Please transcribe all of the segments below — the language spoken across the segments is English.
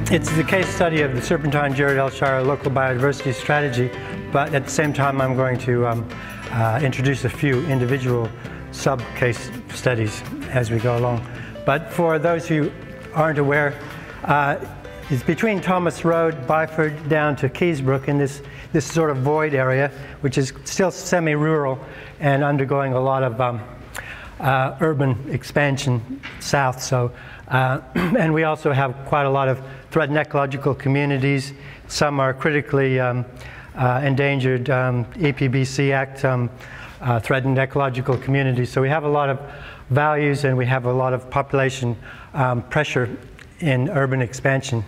It's the case study of the Serpentine Jarrahdale Shire Local Biodiversity Strategy, but at the same time I'm going to introduce a few individual sub-case studies as we go along. But for those who aren't aware, it's between Thomas Road, Byford, down to Keysbrook in this sort of void area, which is still semi-rural and undergoing a lot of urban expansion south. So, and we also have quite a lot of threatened ecological communities. Some are critically endangered EPBC Act threatened ecological communities. So we have a lot of values and we have a lot of population pressure in urban expansion.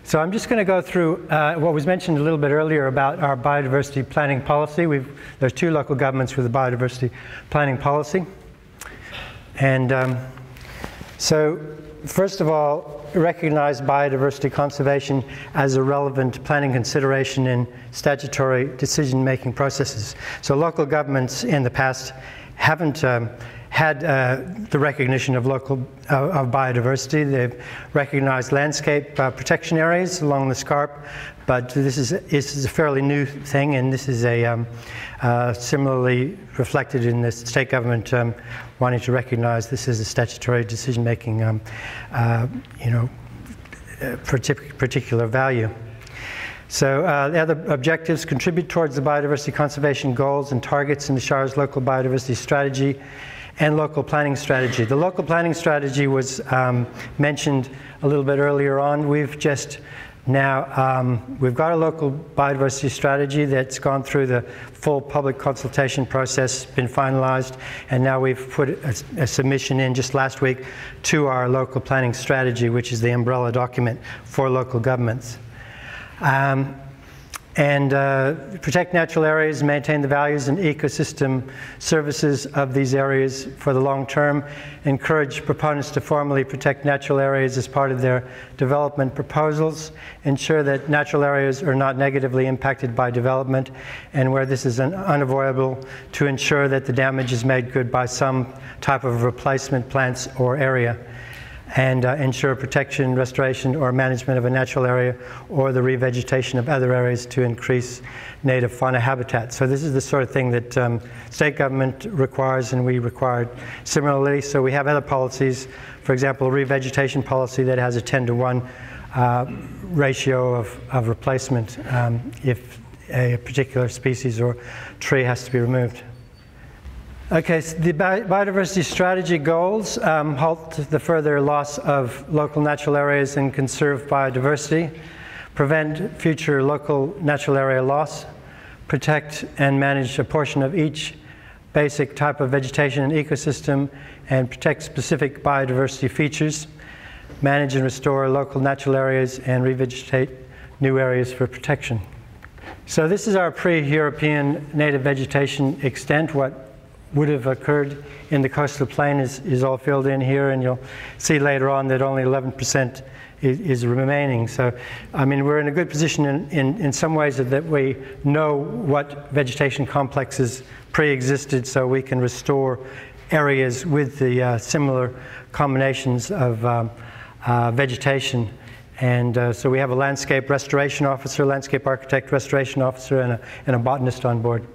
So I'm just going to go through what was mentioned a little bit earlier about our biodiversity planning policy. There's 2 local governments with a biodiversity planning policy. And so first of all, recognize biodiversity conservation as a relevant planning consideration in statutory decision-making processes. So local governments in the past haven't had the recognition of biodiversity. They've recognized landscape protection areas along the scarp, but this is a fairly new thing, and this is similarly reflected in the state government wanting to recognize this as a statutory decision-making, particular value. So the other objectives: contribute towards the biodiversity conservation goals and targets in the Shire's Local Biodiversity Strategy and Local Planning Strategy. The Local Planning Strategy was mentioned a little bit earlier on. We've just now, we've got a Local Biodiversity Strategy that's gone through the full public consultation process, been finalized, and now we've put a submission in just last week to our Local Planning Strategy, which is the umbrella document for local governments. Protect natural areas, maintain the values and ecosystem services of these areas for the long term. Encourage proponents to formally protect natural areas as part of their development proposals. Ensure that natural areas are not negatively impacted by development, and where this is unavoidable, to ensure that the damage is made good by some type of replacement plants or area. And ensure protection, restoration, or management of a natural area or the revegetation of other areas to increase native fauna habitat. So this is the sort of thing that state government requires and we require similarly. So we have other policies, for example, a revegetation policy that has a 10-to-1 ratio of replacement if a particular species or tree has to be removed. Okay, so the biodiversity strategy goals halt the further loss of local natural areas and conserve biodiversity, prevent future local natural area loss, protect and manage a portion of each basic type of vegetation and ecosystem, and protect specific biodiversity features, manage and restore local natural areas, and revegetate new areas for protection. So this is our pre-European native vegetation extent. What would have occurred in the coastal plain is all filled in here, and you'll see later on that only 11% is remaining. So, I mean, we're in a good position in some ways that we know what vegetation complexes pre-existed, so we can restore areas with the similar combinations of vegetation. And so we have a landscape restoration officer, landscape architect restoration officer, and a botanist on board.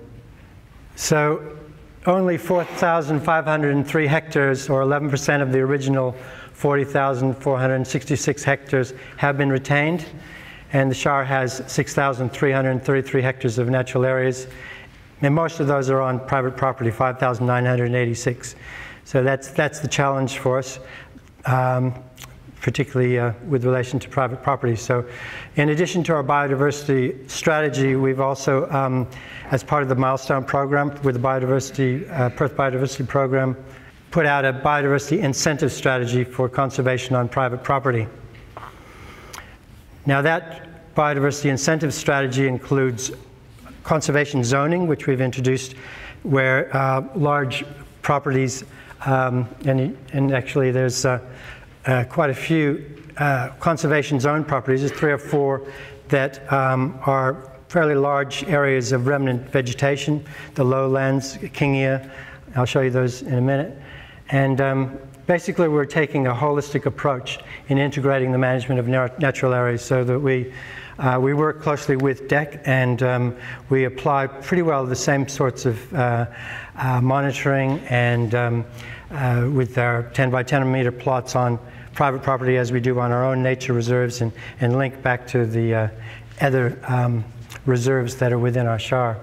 So only 4,503 hectares, or 11% of the original 40,466 hectares, have been retained, and the Shire has 6,333 hectares of natural areas, and most of those are on private property, 5,986. So that's the challenge for us, particularly with relation to private property. So in addition to our biodiversity strategy, we've also, as part of the Milestone program with the Perth Biodiversity Program, put out a biodiversity incentive strategy for conservation on private property. Now that biodiversity incentive strategy includes conservation zoning, which we've introduced, where large properties, and actually there's quite a few conservation zone properties, there's 3 or 4 that are fairly large areas of remnant vegetation, the lowlands, Kingia, I'll show you those in a minute, And basically we're taking a holistic approach in integrating the management of natural areas, so that we work closely with DEC, and we apply pretty well the same sorts of monitoring and with our 10 by 10 meter plots on private property as we do on our own nature reserves, and link back to the other reserves that are within our shire.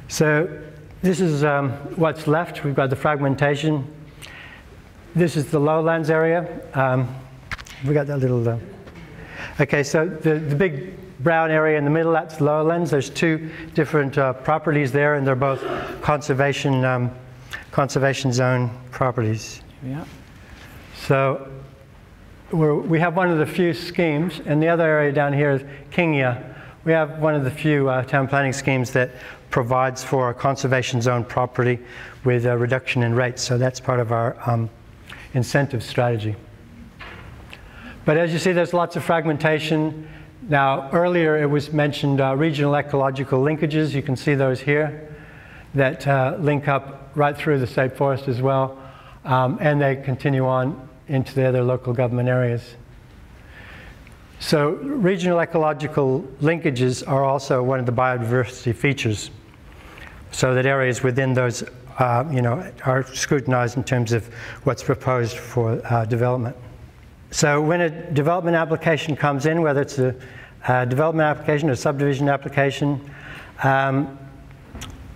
So this is what's left. We've got the fragmentation. This is the lowlands area. We got that little... Okay, so the big brown area in the middle, that's lowlands. There's two different properties there, and they're both conservation zone properties. Yeah. So we have one of the few schemes, and the other area down here is Kingia. We have one of the few town planning schemes that provides for a conservation zone property with a reduction in rates. So that's part of our incentive strategy. But as you see, there's lots of fragmentation. Now, earlier it was mentioned regional ecological linkages. You can see those here that link up right through the state forest as well, and they continue on into the other local government areas. So regional ecological linkages are also one of the biodiversity features, so that areas within those are scrutinized in terms of what's proposed for development. So when a development application comes in, whether it's a development application or subdivision application,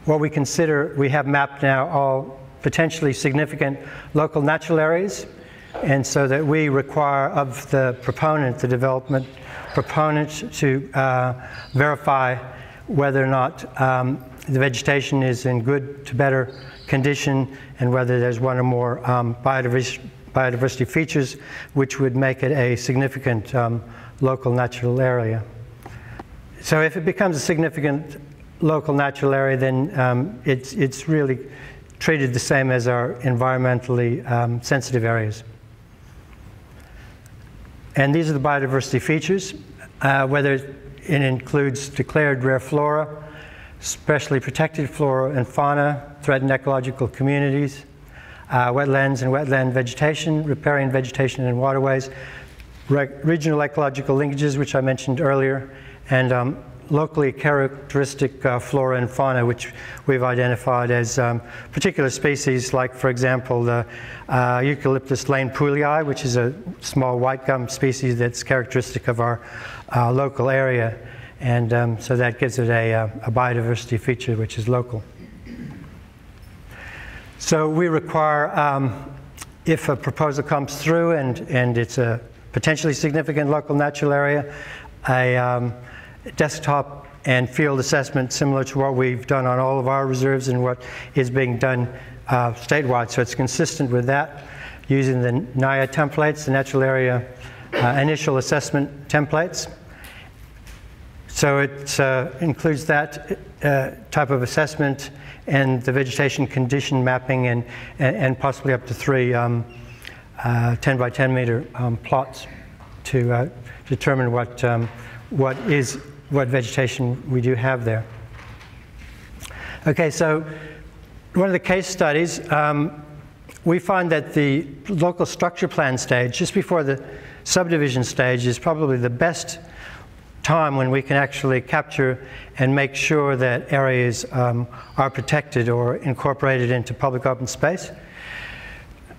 what we consider, we have mapped now all potentially significant local natural areas, and so that we require of the proponent, the development proponent, to verify whether or not the vegetation is in good to better condition, and whether there's one or more biodiversity features which would make it a significant local natural area. So if it becomes a significant local natural area, then it's really treated the same as our environmentally sensitive areas. And these are the biodiversity features, whether it includes declared rare flora, specially protected flora and fauna, threatened ecological communities, wetlands and wetland vegetation, riparian vegetation and waterways, regional ecological linkages, which I mentioned earlier, and locally characteristic flora and fauna, which we've identified as particular species, like, for example, the Eucalyptus lane pulii, which is a small white gum species that's characteristic of our local area. And so that gives it a biodiversity feature which is local. So we require, if a proposal comes through and it's a potentially significant local natural area, a desktop and field assessment similar to what we've done on all of our reserves and what is being done statewide. So it's consistent with that, using the NIA templates, the natural area initial assessment templates. So it includes that type of assessment and the vegetation condition mapping, and possibly up to 3 10 by 10 meter plots to determine what vegetation we do have there. Okay, so one of the case studies, we find that the local structure plan stage, just before the subdivision stage, is probably the best time when we can actually capture and make sure that areas are protected or incorporated into public open space.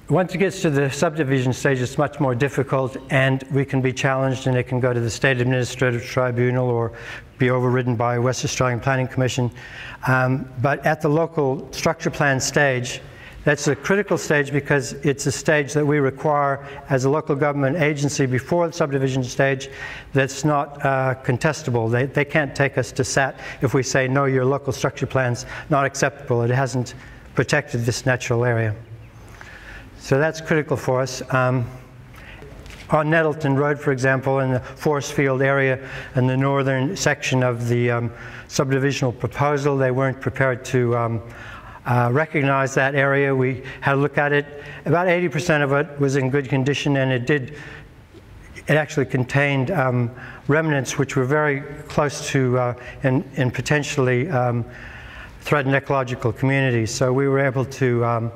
Once it gets to the subdivision stage, it's much more difficult, and we can be challenged, and it can go to the State Administrative Tribunal or be overridden by West Australian Planning Commission. But at the local structure plan stage, that's a critical stage, because it's a stage that we require as a local government agency before the subdivision stage that's not contestable. They can't take us to SAT if we say, no, your local structure plan's not acceptable. It hasn't protected this natural area. So that's critical for us. On Nettleton Road, for example, in the forest field area in the northern section of the subdivisional proposal, they weren't prepared to recognize that area. We had a look at it. About 80% of it was in good condition, and it actually contained remnants which were very close to and potentially threatened ecological communities. So we were able to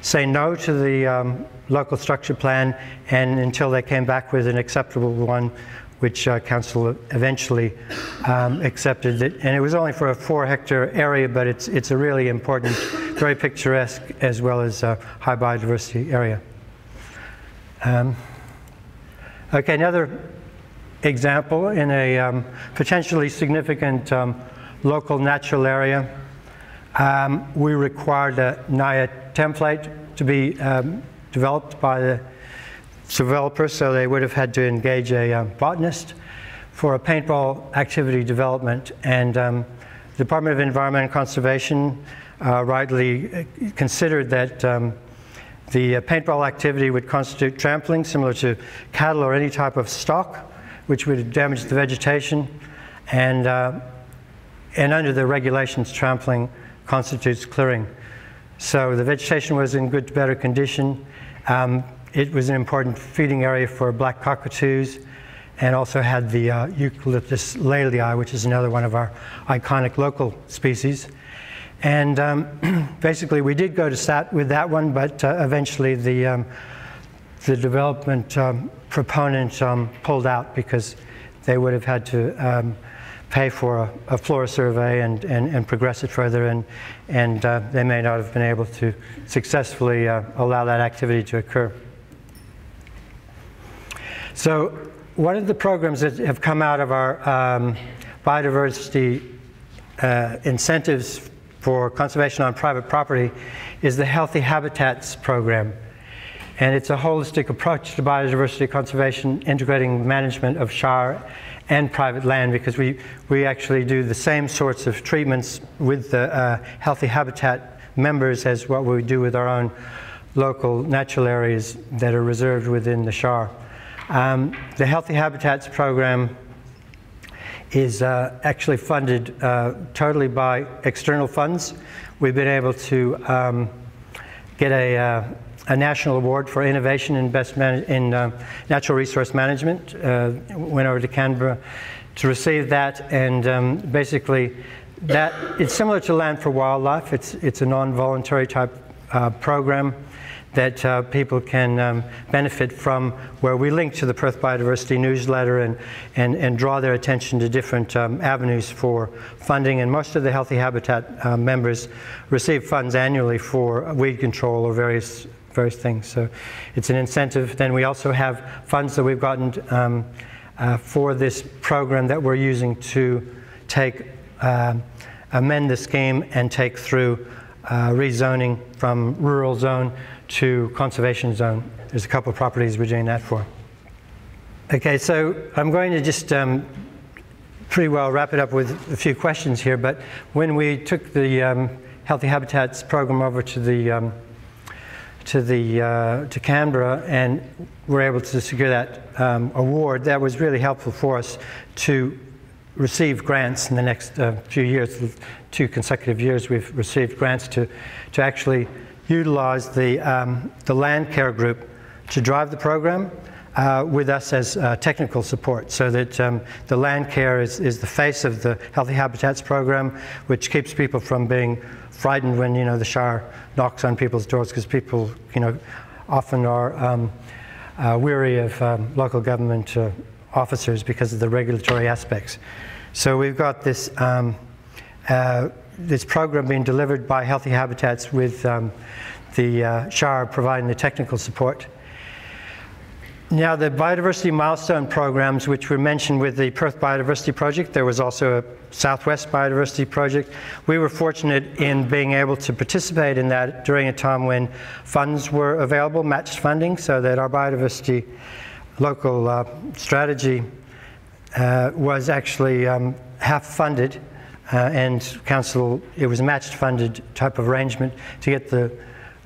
say no to the local structure plan, and until they came back with an acceptable one, which council eventually accepted it. And it was only for a 4-hectare area, but it's a really important, very picturesque, as well as high biodiversity area. Okay, another example in a potentially significant local natural area. We required a NIA template to be developed by the developers, so they would have had to engage a botanist for a paintball activity development. And the Department of Environment and Conservation rightly considered that the paintball activity would constitute trampling similar to cattle or any type of stock, which would damage the vegetation. And under the regulations, trampling constitutes clearing. So the vegetation was in good to better condition. It was an important feeding area for black cockatoos, and also had the Eucalyptus lalei, which is another one of our iconic local species. And basically we did go to SAT with that one, but eventually the development proponent pulled out because they would have had to pay for a flora survey and progress it further, and they may not have been able to successfully allow that activity to occur. So one of the programs that have come out of our biodiversity incentives for conservation on private property is the Healthy Habitats program. And it's a holistic approach to biodiversity conservation, integrating management of shire and private land, because we actually do the same sorts of treatments with the Healthy Habitat members as what we do with our own local natural areas that are reserved within the Shire. The Healthy Habitats program is actually funded totally by external funds. We've been able to get a national award for innovation in natural resource management. Went over to Canberra to receive that, and basically that it's similar to Land for Wildlife. It's a non-voluntary type program that people can benefit from, where we link to the Perth Biodiversity newsletter and draw their attention to different avenues for funding. And most of the Healthy Habitat members receive funds annually for weed control or various things. So it's an incentive. Then we also have funds that we've gotten for this program that we're using to amend the scheme and take through rezoning from rural zone to conservation zone. There's a couple of properties we're doing that for. Okay, so I'm going to just pretty well wrap it up with a few questions here, but when we took the Healthy Habitats program over to Canberra and were able to secure that award, that was really helpful for us to receive grants in the next few years. 2 consecutive years we've received grants to actually utilize the land care group to drive the program with us as technical support, so that the land care is the face of the Healthy Habitats program, which keeps people from being frightened when the Shire knocks on people's doors, because people often are weary of local government officers because of the regulatory aspects. So we've got this this program being delivered by Healthy Habitats with the Shire providing the technical support. Now, the biodiversity milestone programs, which were mentioned with the Perth Biodiversity Project, there was also a Southwest Biodiversity Project. We were fortunate in being able to participate in that during a time when funds were available, matched funding, so that our biodiversity local strategy was actually half funded, and council, it was a matched funded type of arrangement to get the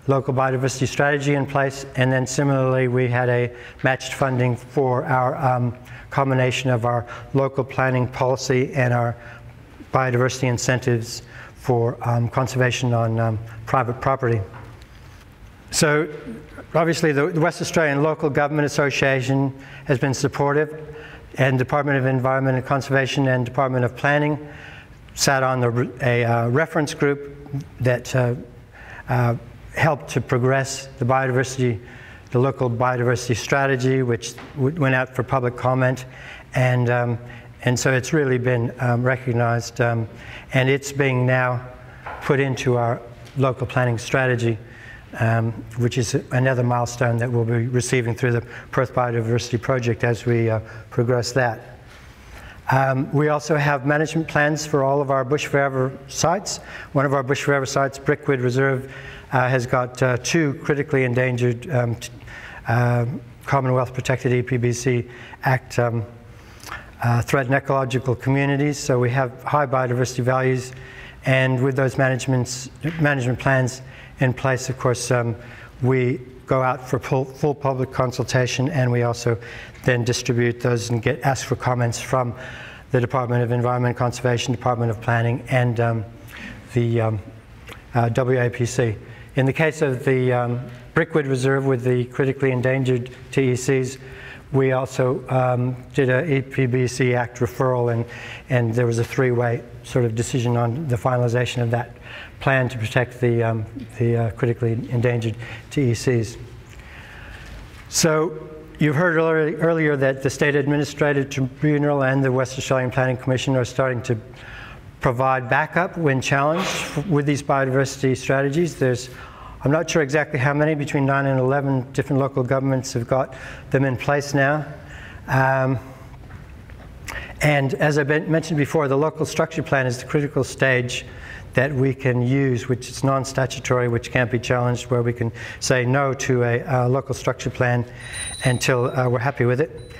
local biodiversity strategy in place. And then similarly we had a matched funding for our combination of our local planning policy and our biodiversity incentives for conservation on private property. So obviously the West Australian Local Government Association has been supportive, and Department of Environment and Conservation and Department of Planning sat on a reference group that helped to progress the local biodiversity strategy, which went out for public comment, and so it's really been recognized, and it's being now put into our local planning strategy, which is another milestone that we'll be receiving through the Perth Biodiversity Project as we progress that. We also have management plans for all of our bush forever sites. One of our bush forever sites, Brickwood Reserve, has got 2 critically endangered Commonwealth Protected EPBC Act threatened ecological communities. So we have high biodiversity values, and with those management plans in place, of course, we go out for full public consultation, and we also then distribute those and ask for comments from the Department of Environment Conservation, Department of Planning, and the WAPC. In the case of the Brickwood Reserve with the critically endangered TECs, we also did a EPBC Act referral, and there was a 3-way sort of decision on the finalization of that plan to protect the critically endangered TECs. So you've heard earlier that the State Administrative Tribunal and the Western Australian Planning Commission are starting to provide backup when challenged with these biodiversity strategies. I'm not sure exactly how many, between 9 and 11 different local governments have got them in place now. And as I mentioned before, the local structure plan is the critical stage that we can use, which is non-statutory, which can't be challenged, where we can say no to a local structure plan until we're happy with it.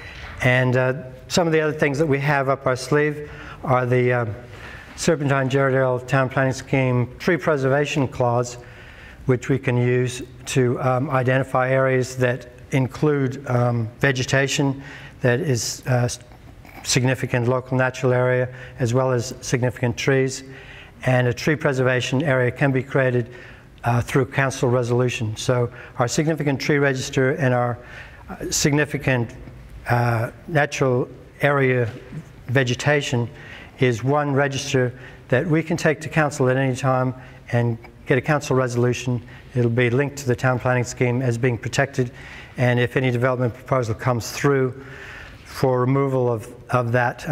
And some of the other things that we have up our sleeve are the Serpentine Jarrahdale Town Planning Scheme Tree Preservation Clause, which we can use to identify areas that include vegetation that is significant local natural area, as well as significant trees. And a tree preservation area can be created through council resolution. So our significant tree register and our significant natural area vegetation is one register that we can take to council at any time and get a council resolution. It'll be linked to the town planning scheme as being protected, and if any development proposal comes through for removal of that,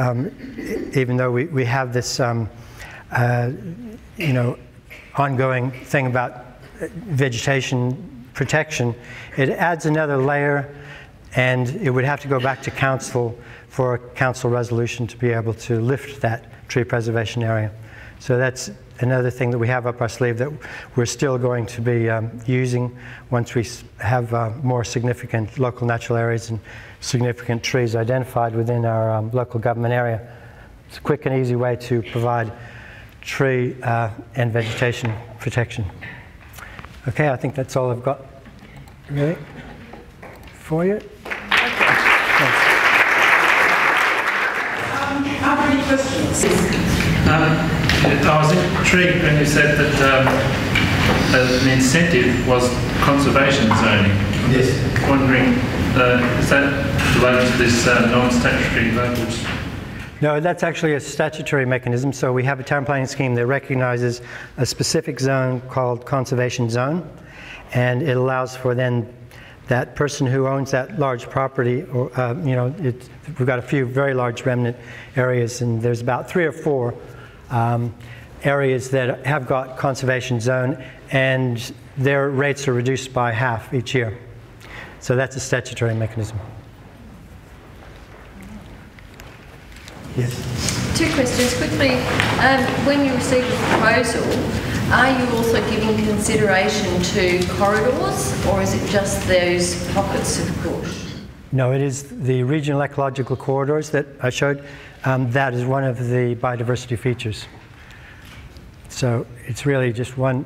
even though we have this ongoing thing about vegetation protection, it adds another layer, and it would have to go back to council for a council resolution to be able to lift that tree preservation area. So that's another thing that we have up our sleeve that we're still going to be using once we have more significant local natural areas and significant trees identified within our local government area. It's a quick and easy way to provide tree and vegetation protection. Okay, I think that's all I've got really for you. Are there any questions? I was intrigued when you said that an incentive was conservation zoning. I'm just wondering, is that related to this non-statutory language? No, that's actually a statutory mechanism. So we have a town planning scheme that recognises a specific zone called conservation zone, and it allows for then that person who owns that large property, or we've got a few very large remnant areas, and there's about 3 or 4 areas that have got conservation zone, and their rates are reduced by half each year. So that's a statutory mechanism. Yes. 2 questions quickly. When you receive a proposal, are you also giving consideration to corridors, or is it just those pockets of bush? No, it is the regional ecological corridors that I showed. That is one of the biodiversity features. So it's really just one.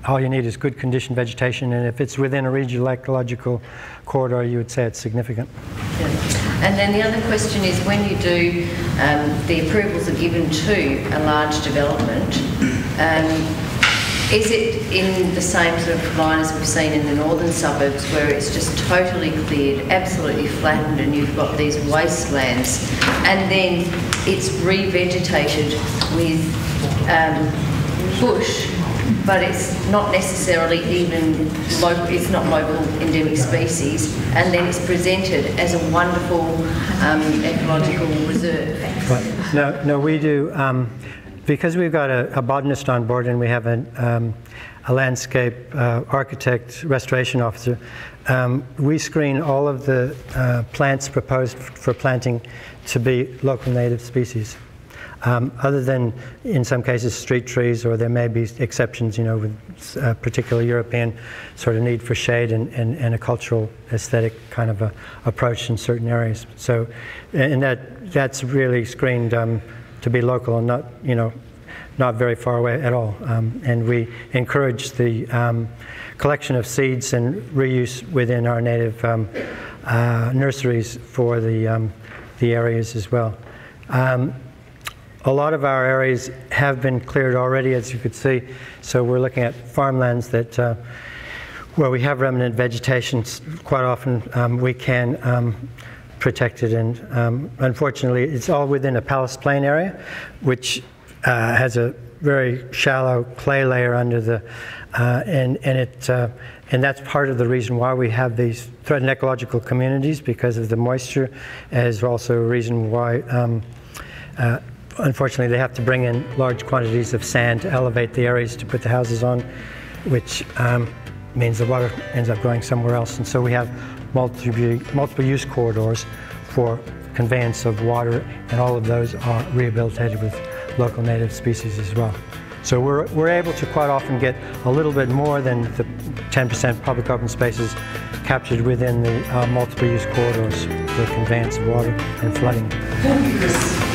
All you need is good conditioned vegetation, and if it's within a regional ecological corridor, you would say it's significant. Yeah. And then the other question is, when you do, the approvals are given to a large development, is it in the same sort of line as we've seen in the northern suburbs, where it's just totally cleared, absolutely flattened, and you've got these wastelands, and then it's revegetated with bush, but it's not necessarily even local, it's not local endemic species, and then it's presented as a wonderful ecological reserve. Right. No, we do, because we've got a botanist on board and we have a landscape architect, restoration officer, we screen all of the plants proposed for planting to be local native species. Other than, in some cases, street trees, or there may be exceptions, you know, with a particular European sort of need for shade and a cultural aesthetic kind of a approach in certain areas. So, and that's really screened to be local and not, you know, not very far away at all. And we encourage the collection of seeds and reuse within our native nurseries for the areas as well. A lot of our areas have been cleared already, as you could see. So we're looking at farmlands that where we have remnant vegetation. Quite often we can protect it, and unfortunately it's all within a Pallas Plain area, which has a very shallow clay layer under the, and that's part of the reason why we have these threatened ecological communities, because of the moisture, as also a reason why unfortunately they have to bring in large quantities of sand to elevate the areas to put the houses on, which means the water ends up going somewhere else. And so we have multiple use corridors for conveyance of water, and all of those are rehabilitated with local native species as well. So we're able to quite often get a little bit more than the 10% public open spaces captured within the multiple use corridors for conveyance of water and flooding. Thank you, Chris.